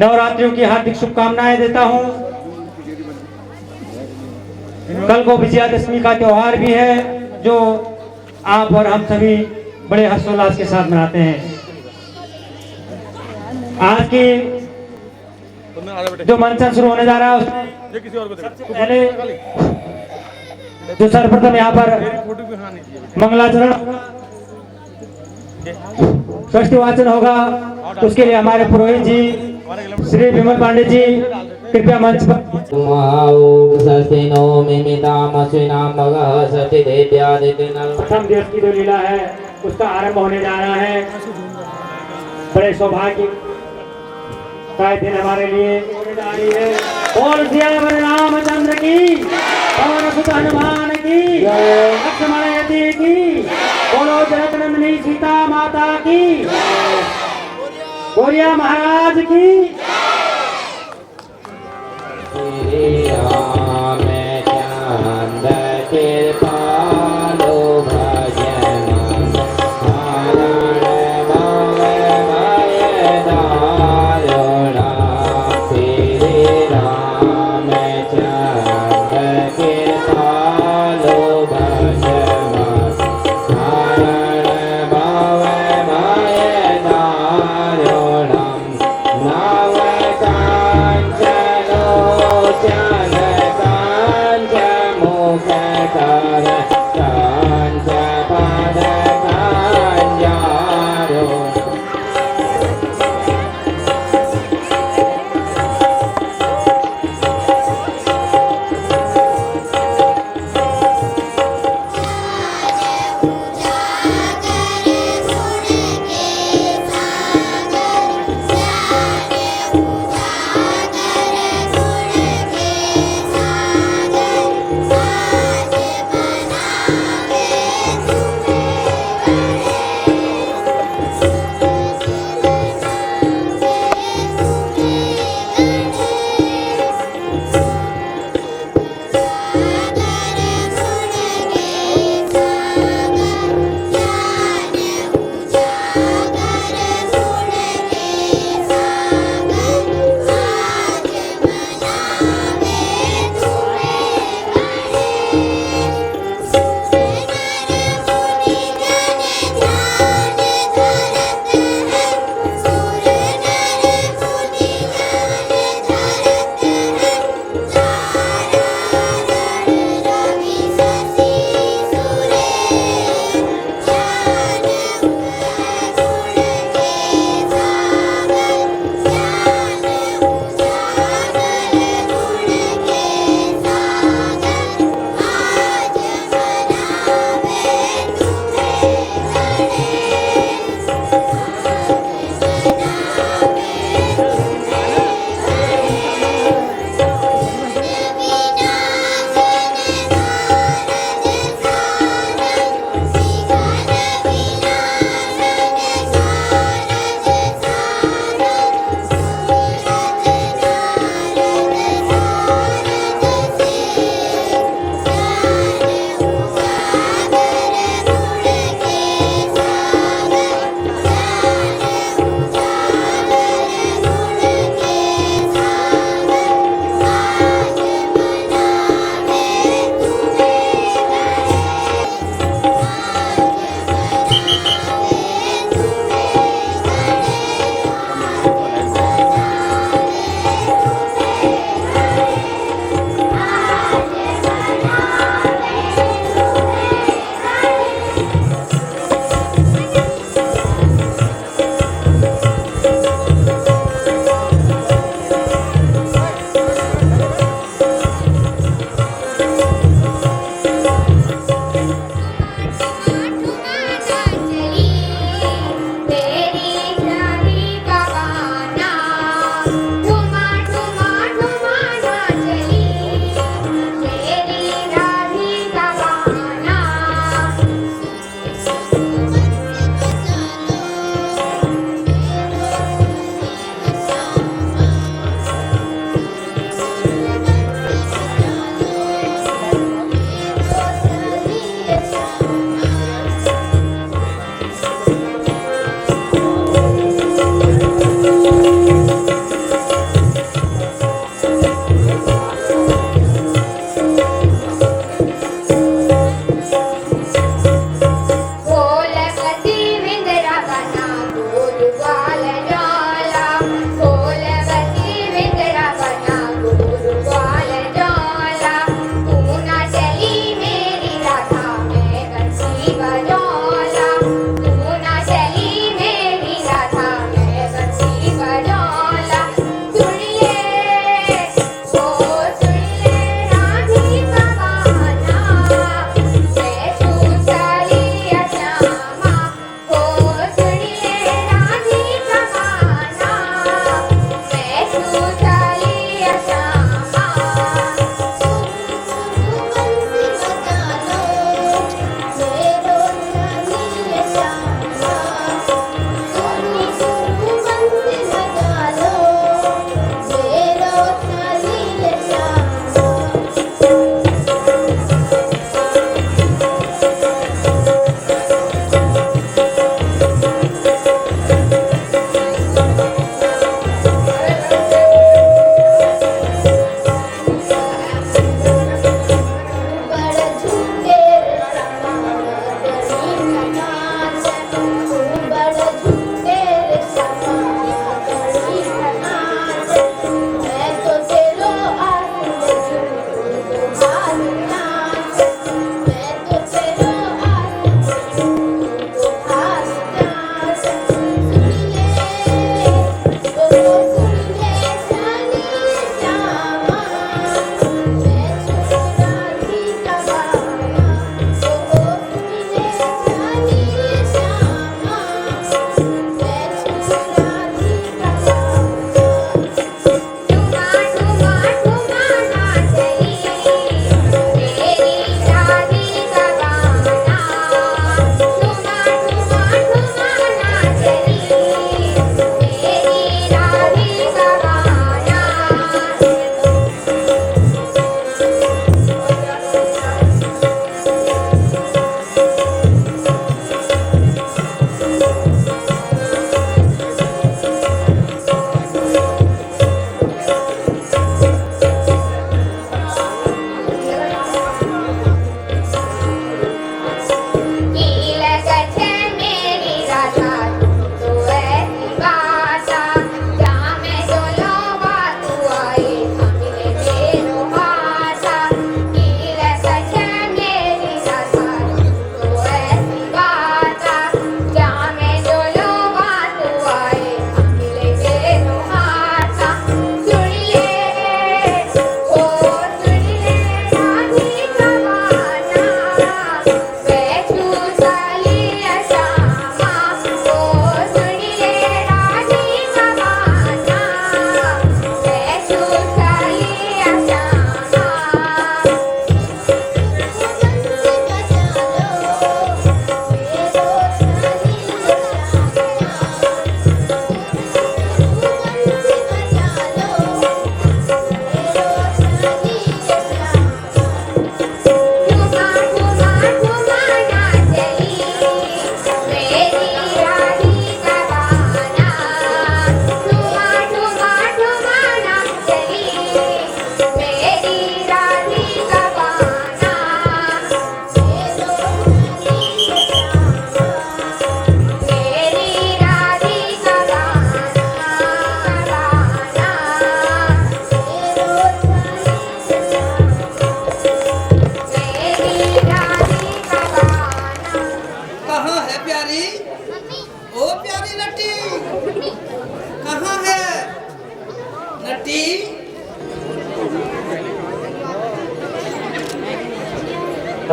नवरात्रियों की हार्दिक शुभकामनाएं देता हूं। कल को विजयादशमी का त्योहार भी है जो आप और हम सभी बड़े हर्षोल्लास के साथ मनाते हैं। आज की जो मंचन शुरू होने जा रहा है उससे पहले जो सर्वप्रथम यहाँ पर मंगलाचरण षष्ठी वाचन होगा, उसके लिए हमारे पुरोहित जी श्री विमल पांडे जी कृपया मंच पर। प्रथम दिवस की जो लीला है उसका आरंभ होने जा रहा है। बड़े सौभाग्य का दिन हमारे लिए होने जा रही है। बोल सियावर रामचंद्र की, पवन सुत हनुमान की, लक्ष्मण यति की, बोलो जगतनंदिनी सीता माता की, गौरिया महाराज की।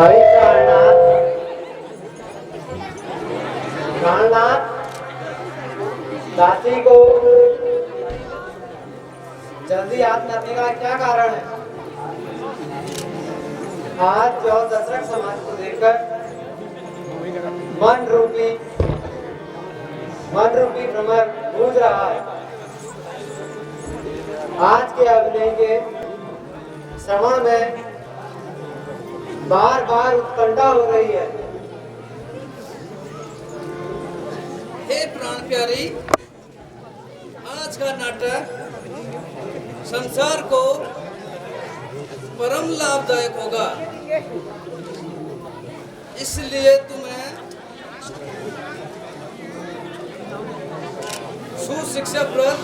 हरि प्राणनाथ प्राणनाथ दासी को जल्दी याद करने का क्या कारण है? आज जो दशरथ समाज को देखकर मन रूपी भ्रमर गूंज रहा है। आज के अभिनय के श्रवण में बार बार उत्कंठा हो रही है। हे प्राण प्यारी, आज का नाटक संसार को परम लाभदायक होगा, इसलिए तुम्हें सुशिक्षाप्रद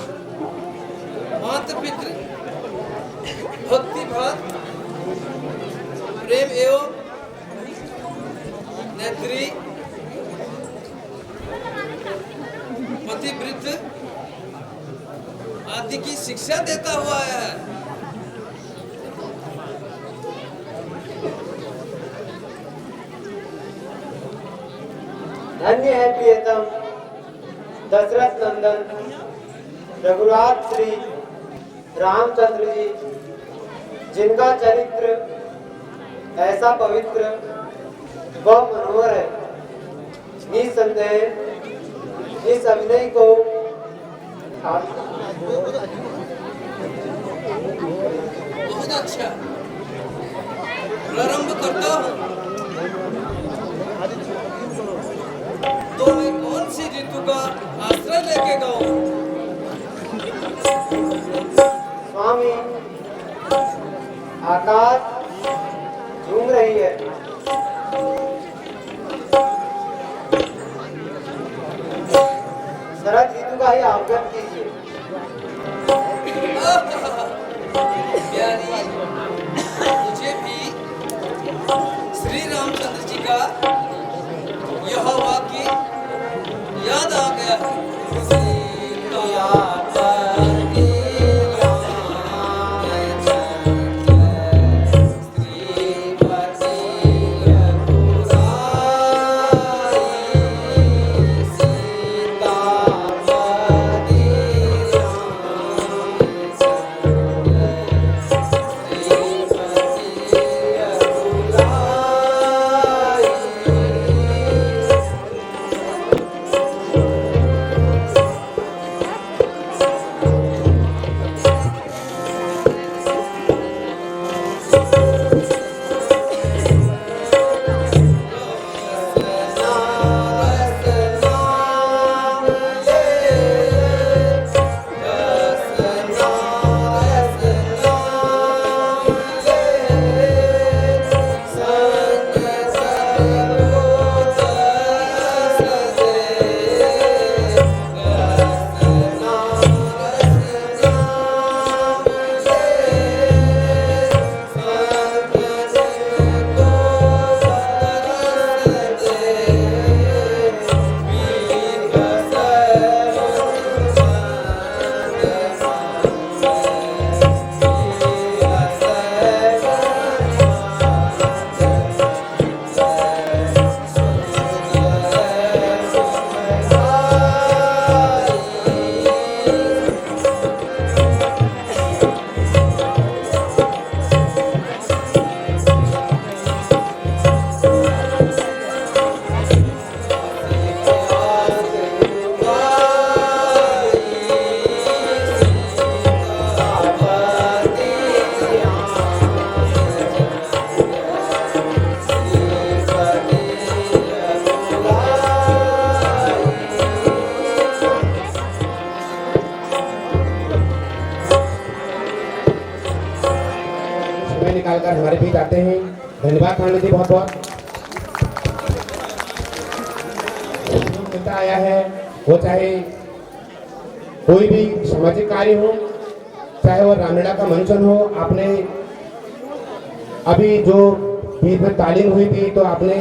माता पितृ भक्ति भाव प्रेम एवं नेत्री पतिव्रत आदि की शिक्षा देता हुआ है। धन्य है प्रियतम दशरथ नंदन रघुराज श्री रामचंद्र जी, जिनका चरित्र ऐसा पवित्र व मनोहर है। निसंदेह इस अभिनय को बहुत अच्छा प्रारंभ करता हूँ। तो मैं कौन सी ऋतु का आश्रय लेके गाऊं? स्वामी, आकाश झूम रही है। शरद ऋतु का ही आह्वान कीजिए। प्यारी, मुझे भी श्री रामचंद्र जी का यह वाक्य याद आ गया। निकालकर हमारे बीच आते हैं। धन्यवाद खान जी, बहुत बहुत मिलता आया है। वो चाहे कोई भी सामाजिक कार्य हो, चाहे वो रामलीला का मंचन हो। आपने अभी जो बीच में तालीम हुई थी, तो आपने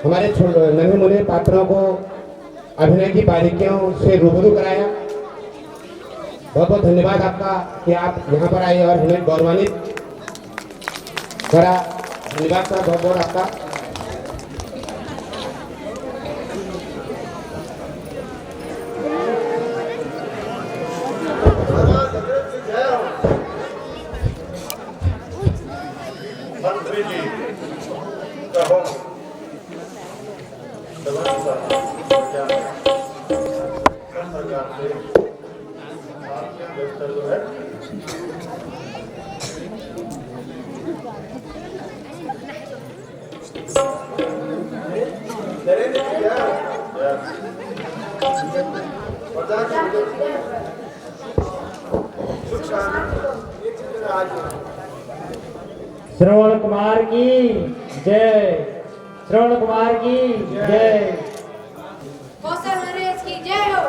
हमारे नन्हे मुन्ने पात्रों को अभिनय की बारीकियों से रूबरू कराया। बहुत बहुत धन्यवाद आपका कि आप यहाँ पर आए और हमें गौरवान्वित करा। धन्यवाद सर, बहुत बहुत आपका। मंत्री जी कहो है श्रवण कुमार की जय, श्रवण कुमार की जय। कौशल नरेश की जय हो।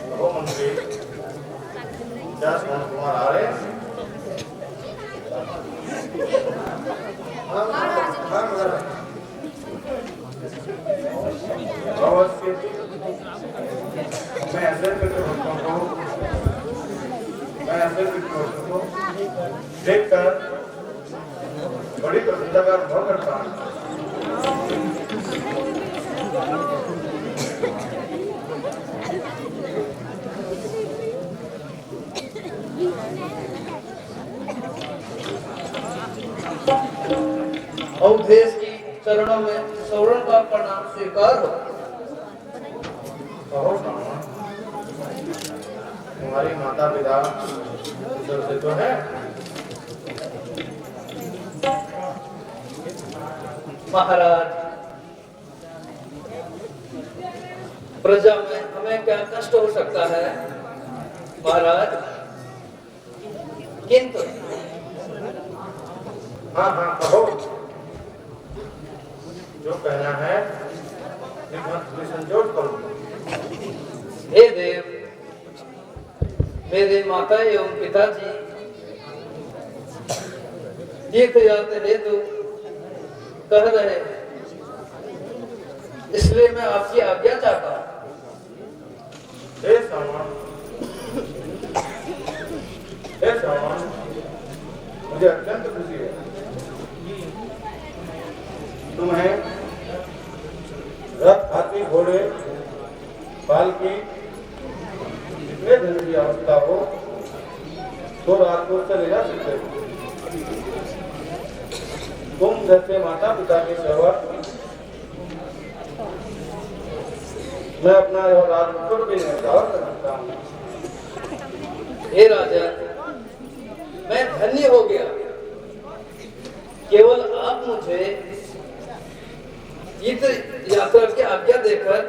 कहो मंत्री क्या श्रवण कुमार आ रहे हैं? अवश्य मैं ऐसे करके बताता हूँ, मैं ऐसे करके हूँ देखकर बड़ी प्रसन्नता का अनुभव करता हूँ। अवधेश की चरणों में सवर्ण का प्रणाम स्वीकार हो। कहो श्रवण, तुम्हारी माता पिता कुशल से तो है? महाराज, प्रजा में हमें क्या कष्ट हो सकता है महाराज, किंतु हाँ हाँ कहो, जो कहना है संजोग करो। हे देव, मेरे माता एवं पिताजी तीर्थ यात्रा हेतु कह रहे, इसलिए मैं आपकी आज्ञा चाहता हूँ। हे श्रवण, हे श्रवण, मुझे अत्यंत खुशी है तुम्हें रथ, हाथी, घोड़े, पालकी, जितने धन की आवश्यकता हो तो रात को उससे ले जा सकते हो। तुम जैसे माता पिता की सेवा मैं अपना यह राज छोड़ के निकाल सकता हूँ। हे राजा, मैं धन्य हो गया, केवल आप मुझे तीर्थ यात्रा की आज्ञा देकर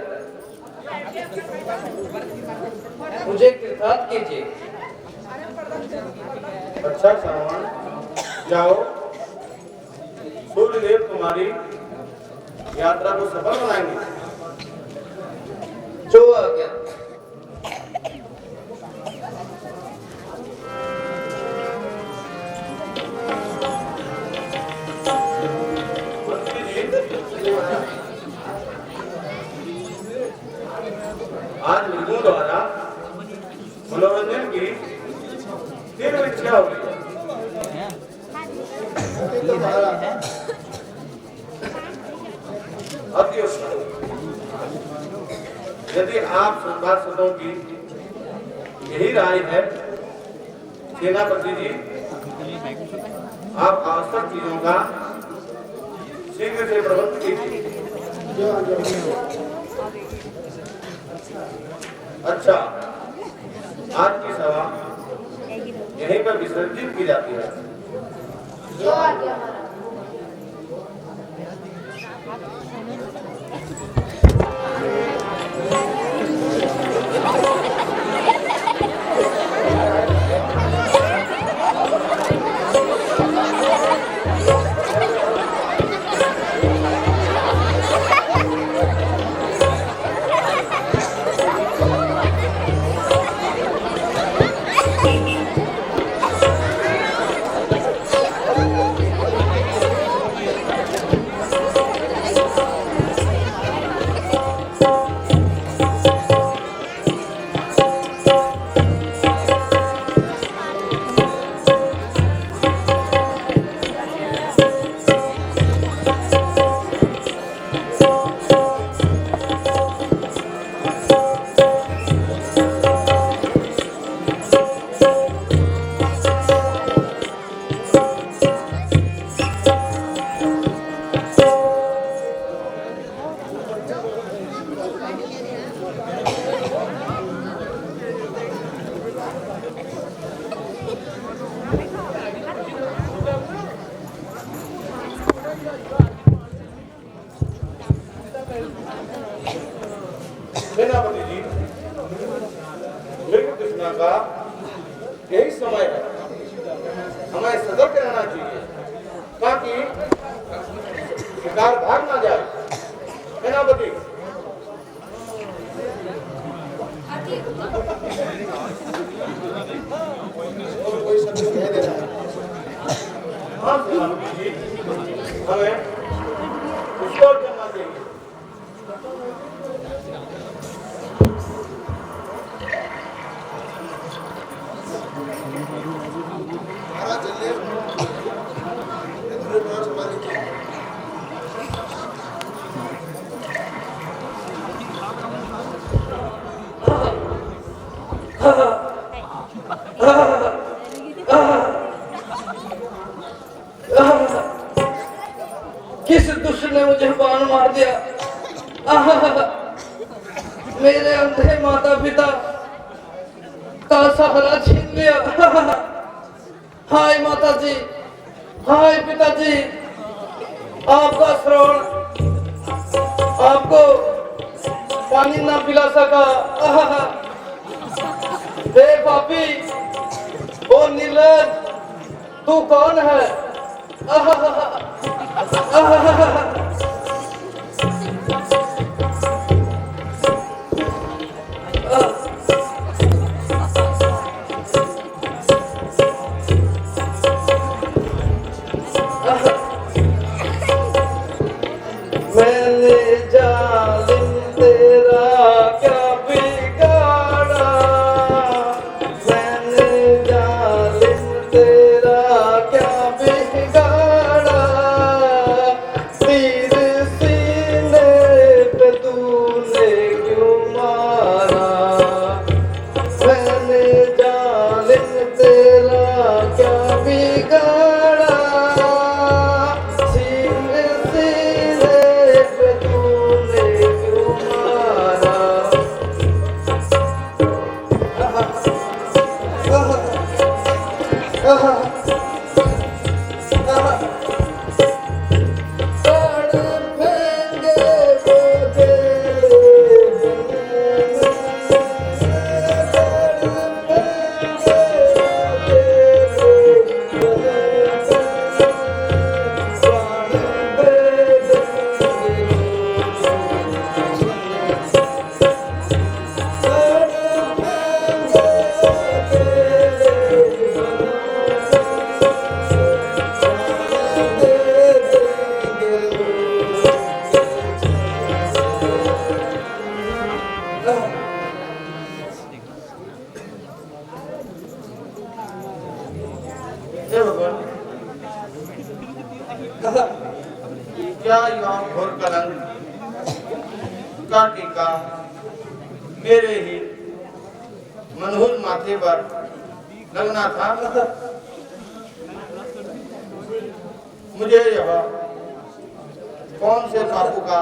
मुझे कृतार्थ कीजिए। अच्छा श्रवण, जाओ, सूर्यदेव तुम्हारी यात्रा को सफल बनाएंगे। जो आज्ञा। आज मृगों द्वारा मनोरंजन की तीव्र इच्छा हो गई। अति उत्तम। यदि आप सभासदों की यही राय है सेनापति जी, आप आवश्यक चीजों का शीघ्र से प्रबंध कीजिए। अच्छा, आज की सभा यहीं पर विसर्जित की जाती है। जो आज्ञा महाराज। योजना का यही समय है, हमें सतर्क रहना चाहिए ताकि शिकार भाग ना जाए। सेनापति और कोई संदेश नहीं दे रहा है। हाँ सेनापति जी, हमें उसको करना चाहिए। किस दुष्ट ने मुझे बाण मार दिया। मेरे अंधे माता पिता का सहारा छीन लिया। हाय माता जी, हाय पिताजी, आपका श्रवण आपको पानी ना पिला सका। हे पापी, ओ नीलज, तू कौन है? मैंने जालिम तेरा क्या बिगाड़ा, मैंने जालिम तेरा क्या बिगाड़ा, तीर सीने पे तूने क्यों मारा, मैंने जालिम तेरा क्या बिगाड़ा, सीने सीने पे तूने क्यों मारा। हे भगवान, क्या यह घोर कलंक का टीका मेरे ही मनहूस माथे पर लगना था? मुझे यह कौन से पापों का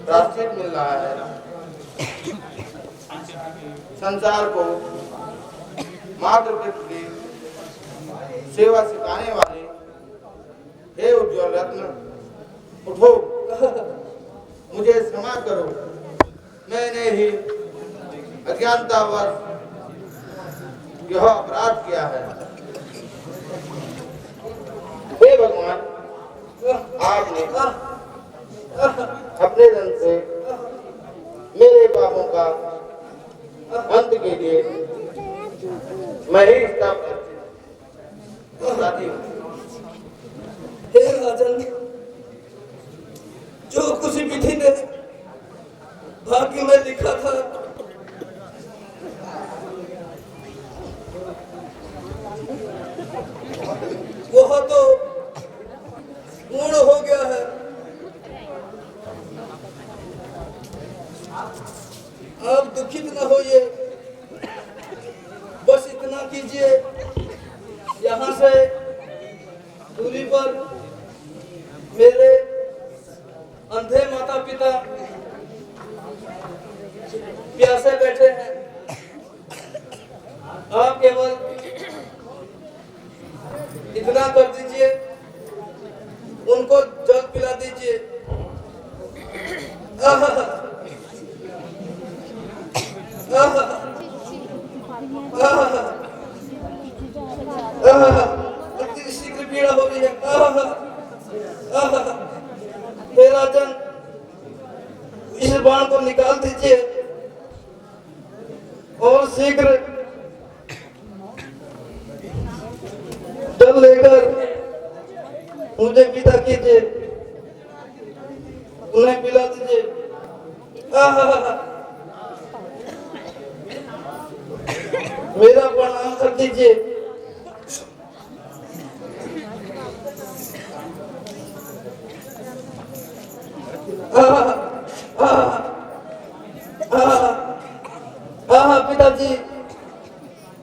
प्रायश्चित मिल रहा है? संसार को मात्र पितृ की सेवा सिखाने वाले हे उज्ज्वल रत्न, उठो, मुझे क्षमा करो, मैंने ही अज्ञानतावश यह अपराध किया है। हे भगवान, आपने अपने धन से मेरे पापों का अंत के लिए मैं ही इसका साथी हूँ। हे राजन, जो कुछ विधि ने भाग्य में लिखा था वह तो पूर्ण हो गया है। आप दुखित न होइए, बस इतना कीजिए, यहाँ से दूरी पर मेरे अंधे माता पिता प्यासे बैठे हैं। आप केवल इतना कर दीजिए, उनको जल पिला दीजिए। दीजिए और शीघ्र जल लेकर मुझे विदा कीजिए, उन्हें पिला दीजिए। मेरा प्रणाम कर दीजिए। पिताजी,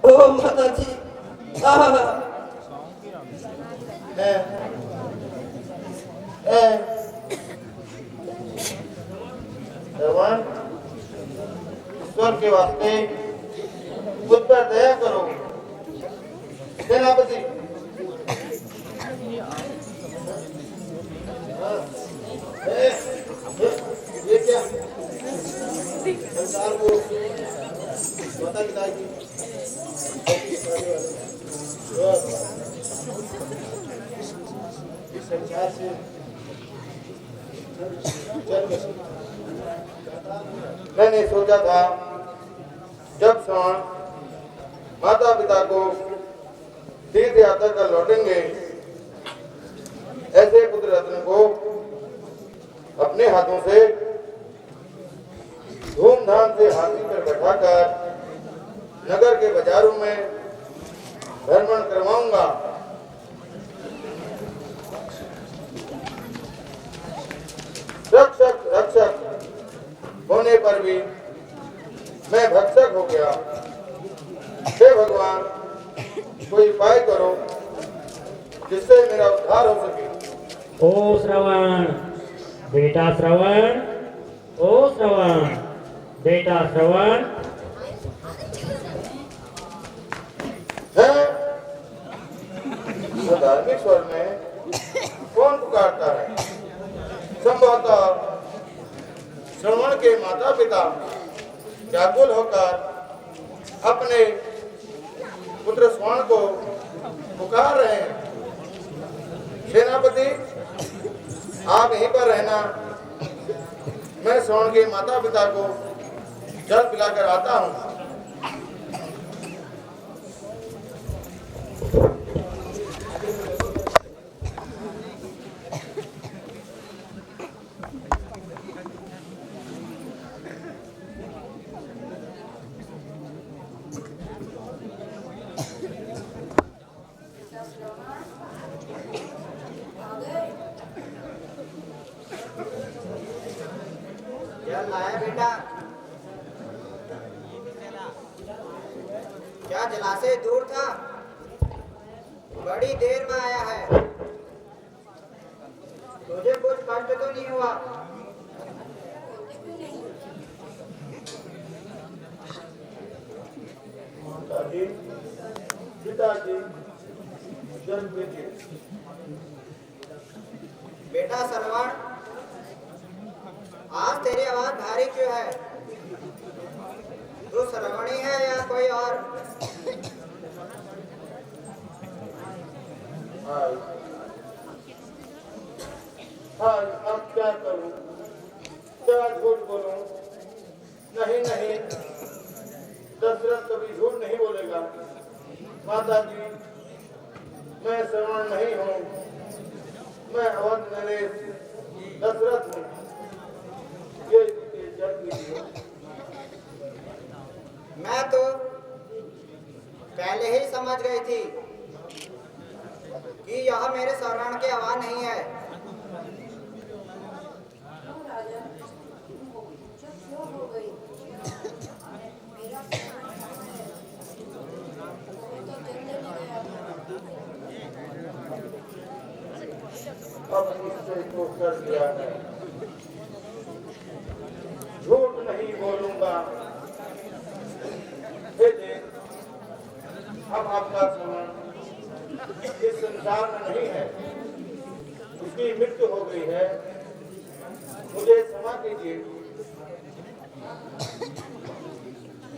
ओ माताजी, श्रवण, ईश्वर के वास्ते मुझ पर दया करो। सेनापति, ये क्या संसार को माता पिता की इस संसार से मैंने सोचा था जब श्रवण माता पिता को तीर्थ यात्रा कर लौटेंगे, ऐसे पुत्र रत्न को अपने हाथों से धूमधाम से हाथी पर बैठाकर नगर के बाजारों में भ्रमण करवाऊंगा। रक्षक रक्षक होने पर भी मैं भक्षक हो गया। हे भगवान, कोई उपाय करो जिससे मेरा उद्धार हो सके। ओ श्रवण, बेटा श्रवण, ओ श्रवण, बेटा श्रवण। है तो धार्मिक स्वर में कौन पुकारता है? संभवतः श्रवण के माता पिता व्याकुल होकर अपने पुत्र श्रवण को पुकार रहे हैं। सेनापति, आप यहीं पर रहना, मैं श्रवण के माता पिता को जल पिलाकर आता हूँ। क्या लाया बेटा? क्या जलाशय दूर था? बड़ी देर में आया है। तुझे कुछ कष्ट तो नहीं हुआ? माताजी, पिताजी, जल पीजिए। बेटा श्रवण, आज तेरी आवाज भारी क्यों है? तू श्रवणी है या कोई और? हाँ, अब क्या करूं? क्या झूठ बोलूं? नहीं नहीं, दशरथ कभी झूठ नहीं बोलेगा। माताजी, मैं श्रवण नहीं हूँ, मैं अवध नरेश दशरथ हूँ। ये जल पीजिए। मैं तो पहले ही समझ गई थी कि यह मेरे श्रवण की आवाज नहीं है। अब निश्चय तो कर दिया है, झूठ नहीं बोलूंगा। हे देव, अब आपका श्रवण इस संसार में नहीं है, उसकी मृत्यु हो गई है। मुझे क्षमा कीजिए।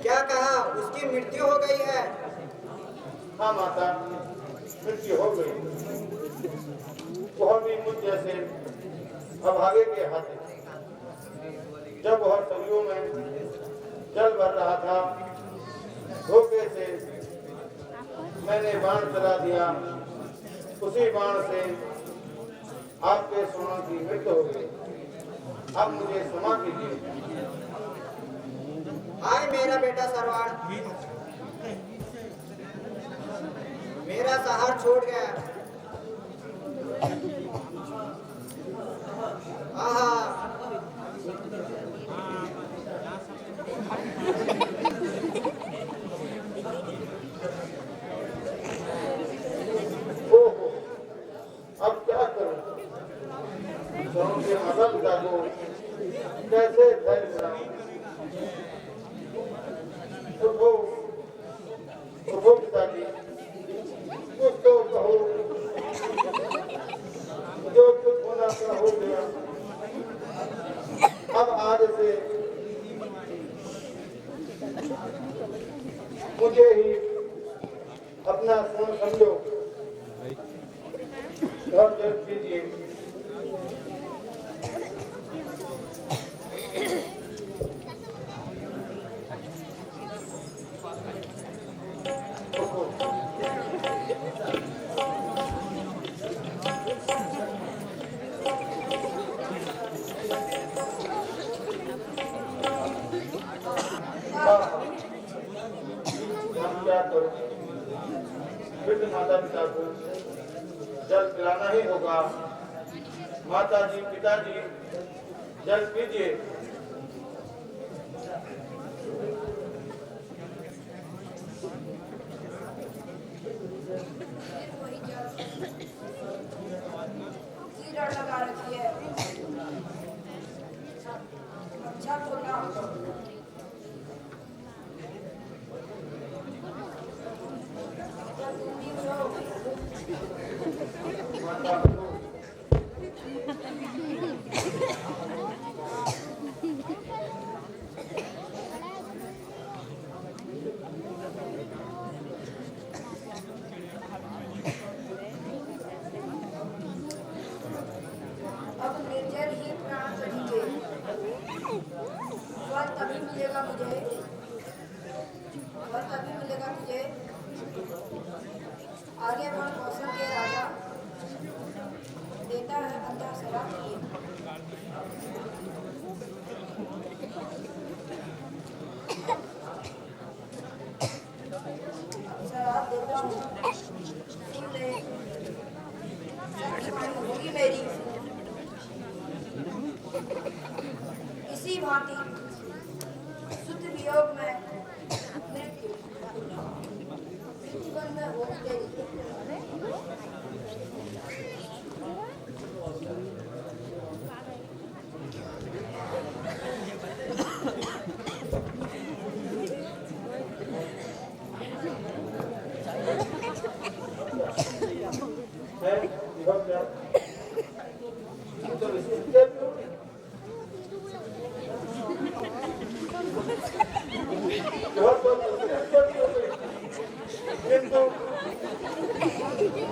क्या कहा? उसकी मृत्यु हो गई है? हाँ माता, मृत्यु हो गई। वह भी मुझ जैसे अभागे के हाथ। जब वह सरियों में जल भर रहा था, धोखे से मैंने बाण चला दिया। उसी बाण से आपके सोना की मृत्यु हो गई। अब मुझे क्षमा कीजिए। हाय मेरा बेटा सरवाण, मेरा सहार छोड़ गया। आहा, ओहो, अब क्या करूं? सोनू के माता पिता को कैसे धैर्य दिलाऊं? प्रभु पिताजी, कुछ तो कहो, जो कुछ होना था हो गया। अब आज से मुझे ही अपना फोन समझो और जल्द कीजिए। हम क्या करें? वृद्ध माता पिता को जल पिलाना ही होगा। माता जी, पिताजी, जल पीजिए। वही जल की रड़ लगा रखी है। अच्छा बोला। माता को अब निर्जल ही प्राण करेंगे। फल तभी मिलेगा मुझे। फल तभी मिलेगा मुझे। आगे बढ़ कौशल के राजा देता है अंधा शराब पिए। शराब देता हूँ, सुन ले, सत्य होगी मेरी। इसी भांति शुद्ध वियोग में मृत्यु, जीवन में होगी तेरी। है विभक्त क्या? तो इसके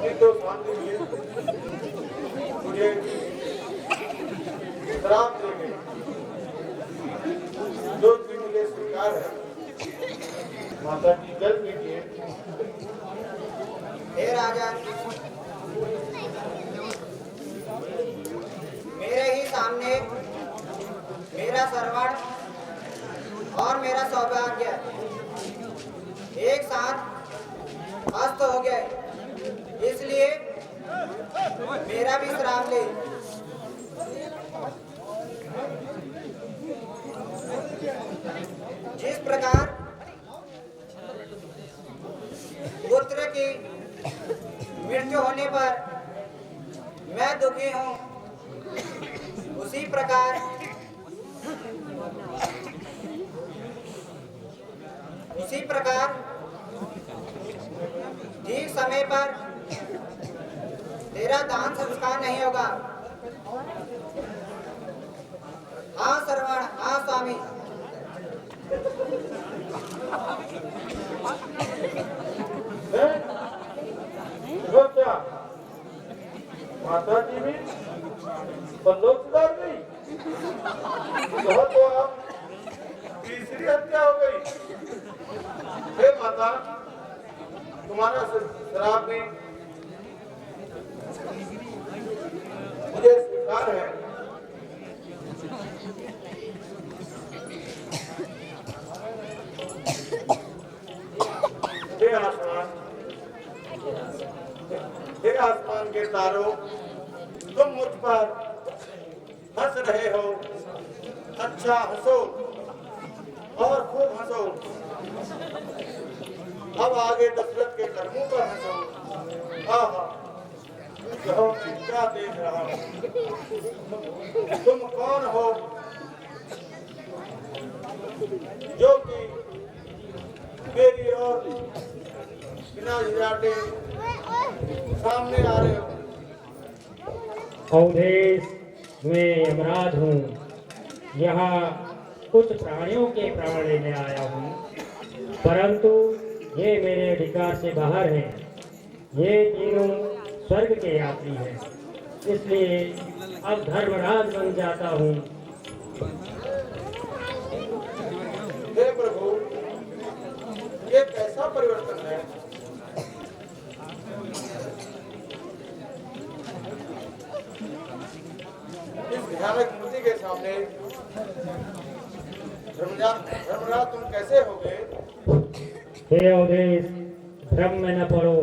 किंतु शांति मिले, मुझे श्राप देंगे। जो भी मुझे स्वीकार है। माता जी जल पीजिए। हे राजा, मेरे ही सामने मेरा सरवण और मेरा सौभाग्य एक साथ अस्त हो गए, इसलिए मेरा भी श्राप ले। जिस प्रकार पुत्र की मृत्यु होने पर मैं दुखी हूँ, उसी प्रकार ठीक समय पर तेरा दान संस्कार नहीं होगा। हाँ सरवण, हाँ स्वामी। क्या माता जी भी बंदोक सुधार गई? तो आप माता, तुम्हारा श्राप भी मुझे स्वीकार है। हे आसमान के तारों, तुम मुझ पर हंस रहे हो। अच्छा हंसो और खूब हंसो। अब आगे दशरथ के कर्मों पर हंसो। आहा, कहो क्या देख रहा हो? तुम कौन हो जो कि मेरी और बिना झिझाटे सामने आ रहे हो? अवधेश, मैं यमराज हूँ। यहाँ कुछ प्राणियों के प्राण लेने आया हूँ, परंतु ये मेरे अधिकार से बाहर हैं। ये तीनों स्वर्ग के यात्री हैं, इसलिए अब धर्मराज बन जाता हूँ। हे प्रभु, ये कैसा परिवर्तन है? इस भयानक मूर्ति के सामने धर्मराज तुम कैसे हो गए? हे अवधेश, भ्रम में न पड़ो।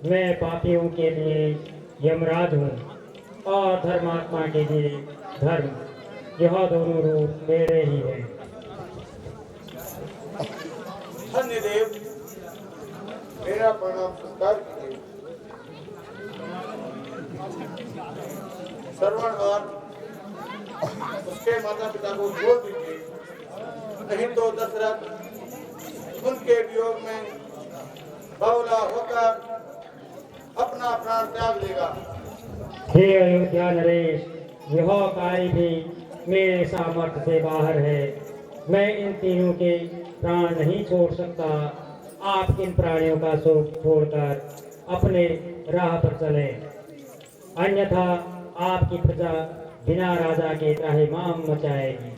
मैं पापियों के लिए यमराज हूँ और धर्मात्मा के लिए धर्म। यह दोनों रूप मेरे ही हैं। धन्य देव, मेरा प्रणाम स्वीकार कीजिए। श्रवण और उसके माता पिता को छोड़ दीजिए, नहीं तो दशरथ उनके वियोग में बावला होकर अपना प्राण त्याग देगा। हे अयोध्या नरेश, यह कार्य भी मेरे सामर्थ्य से बाहर है। मैं इन तीनों के प्राण नहीं छोड़ सकता। आप इन प्राणियों का शोक छोड़कर अपने राह पर चलें, अन्यथा आपकी प्रजा बिना राजा के त्राहिमाम मचाएगी।